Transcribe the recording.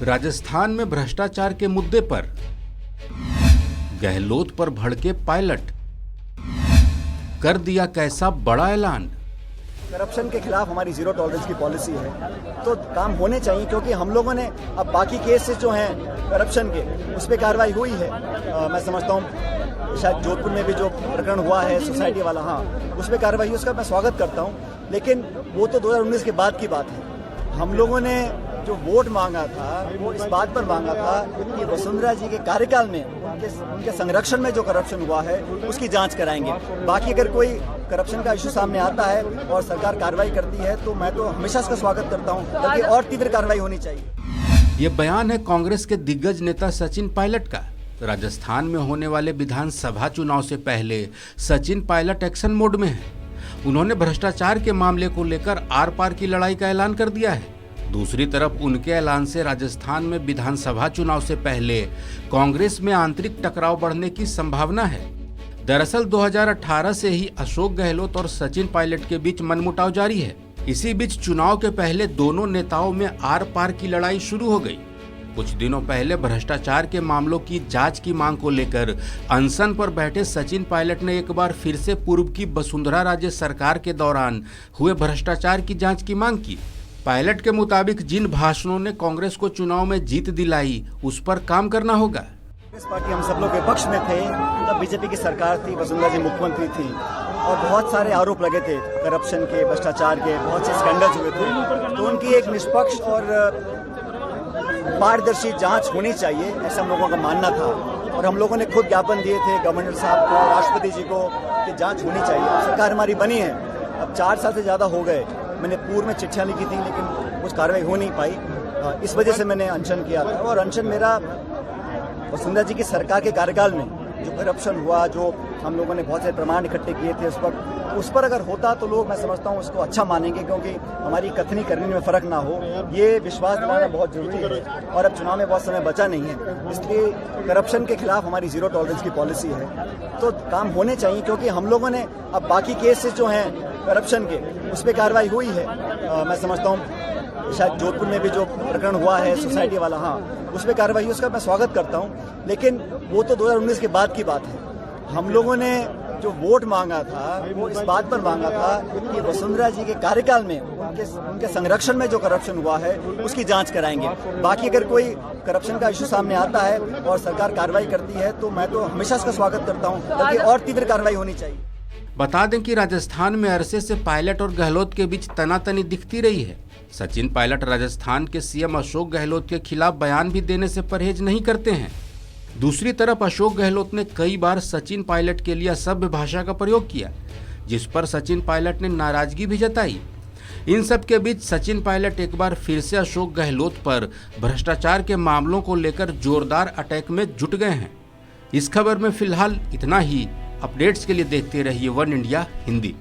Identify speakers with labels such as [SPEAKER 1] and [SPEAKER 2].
[SPEAKER 1] राजस्थान में भ्रष्टाचार के मुद्दे पर गहलोत पर भड़के पायलट, कर दिया कैसा बड़ा ऐलान।
[SPEAKER 2] करप्शन के खिलाफ हमारी जीरो टॉलरेंस की पॉलिसी है, तो काम होने चाहिए क्योंकि हम लोगों ने अब बाकी केसेस जो हैं करप्शन के उस पर कार्रवाई हुई है। मैं समझता हूँ शायद जोधपुर में भी जो प्रकरण हुआ है सोसाइटी वाला, हाँ उस पर कार्रवाई, उसका मैं स्वागत करता हूँ, लेकिन वो तो 2019 के बाद की बात है। हम लोगों ने जो वोट मांगा था वो इस बात पर मांगा था कि वसुंधरा जी के कार्यकाल में उनके संरक्षण में जो करप्शन हुआ है उसकी जांच कराएंगे। बाकी अगर कोई करप्शन का इशू सामने आता है और सरकार कार्रवाई करती है तो मैं तो हमेशा इसका स्वागत करता हूं, बल्कि और तीव्र कार्रवाई होनी चाहिए।
[SPEAKER 1] ये बयान है कांग्रेस के दिग्गज नेता सचिन पायलट का। राजस्थान में होने वाले विधानसभा चुनाव से पहले सचिन पायलट एक्शन मोड में है। उन्होंने भ्रष्टाचार के मामले को लेकर आर पार की लड़ाई का ऐलान कर दिया है। दूसरी तरफ उनके ऐलान से राजस्थान में विधानसभा चुनाव से पहले कांग्रेस में आंतरिक टकराव बढ़ने की संभावना है। दरअसल 2018 से ही अशोक गहलोत और सचिन पायलट के बीच मनमुटाव जारी है। इसी बीच चुनाव के पहले दोनों नेताओं में आर पार की लड़ाई शुरू हो गई। कुछ दिनों पहले भ्रष्टाचार के मामलों की जांच की मांग को लेकर अनशन पर बैठे सचिन पायलट ने एक बार फिर से पूर्व की वसुंधरा राजे सरकार के दौरान हुए भ्रष्टाचार की जांच की मांग की। पायलट के मुताबिक जिन भाषणों ने कांग्रेस को चुनाव में जीत दिलाई उस पर काम करना होगा।
[SPEAKER 2] कांग्रेस पार्टी हम सब लोग विपक्ष में थे, तब बीजेपी की सरकार थी, वसुंधरा जी मुख्यमंत्री थी और बहुत सारे आरोप लगे थे करप्शन के, भ्रष्टाचार के, बहुत से स्कैंडल्स हुए थे। तो उनकी एक निष्पक्ष और पारदर्शी जांच होनी चाहिए, ऐसा हम लोगों का मानना था और हम लोगों ने खुद ज्ञापन दिए थे गवर्नर साहब को, राष्ट्रपति जी को कि जांच होनी चाहिए। सरकार हमारी बनी है, अब 4 साल से ज्यादा हो गए। मैंने पूर्व में चिट्ठियां लिखी थी लेकिन कुछ कार्रवाई हो नहीं पाई, इस वजह से मैंने अनशन किया था। और अनशन मेरा वसुंधरा जी की सरकार के कार्यकाल में जो करप्शन हुआ, जो हम लोगों ने बहुत से प्रमाण इकट्ठे किए थे उस पर अगर होता तो लोग, मैं समझता हूँ, उसको अच्छा मानेंगे, क्योंकि हमारी कथनी करने में फर्क ना हो, ये विश्वास दिलाना बहुत जरूरी है। और अब चुनाव में बहुत समय बचा नहीं है, इसलिए करप्शन के खिलाफ हमारी जीरो टॉलरेंस की पॉलिसी है, तो काम होने चाहिए क्योंकि हम लोगों ने अब बाकी केसेस जो हैं करप्शन के उस पर कार्रवाई हुई है। मैं समझता हूँ शायद जोधपुर में भी जो प्रकरण हुआ है सोसाइटी वाला, हाँ उस पर कार्रवाई, उसका मैं स्वागत करता हूँ, लेकिन वो तो 2019 के बाद की बात है। हम लोगों ने जो वोट मांगा था वो इस बात पर मांगा था कि वसुंधरा जी के कार्यकाल में उनके संरक्षण में जो करप्शन हुआ है उसकी जांच कराएंगे। बाकी अगर कोई करप्शन का इशू सामने आता है और सरकार कार्रवाई करती है तो मैं तो हमेशा इसका स्वागत करता हूँ, बल्कि और तीव्र कार्रवाई होनी चाहिए।
[SPEAKER 1] बता दें कि राजस्थान में अरसे से पायलट और गहलोत के बीच तनातनी दिखती रही है। सचिन पायलट राजस्थान के सीएम अशोक गहलोत के खिलाफ बयान भी देने से परहेज नहीं करते हैं। दूसरी तरफ अशोक गहलोत ने कई बार सचिन पायलट के लिए असभ्य भाषा का प्रयोग किया, जिस पर सचिन पायलट ने नाराजगी भी जताई। इन सब के बीच सचिन पायलट एक बार फिर से अशोक गहलोत पर भ्रष्टाचार के मामलों को लेकर जोरदार अटैक में जुट गए हैं। इस खबर में फिलहाल इतना ही। अपडेट्स के लिए देखते रहिए वन इंडिया हिंदी।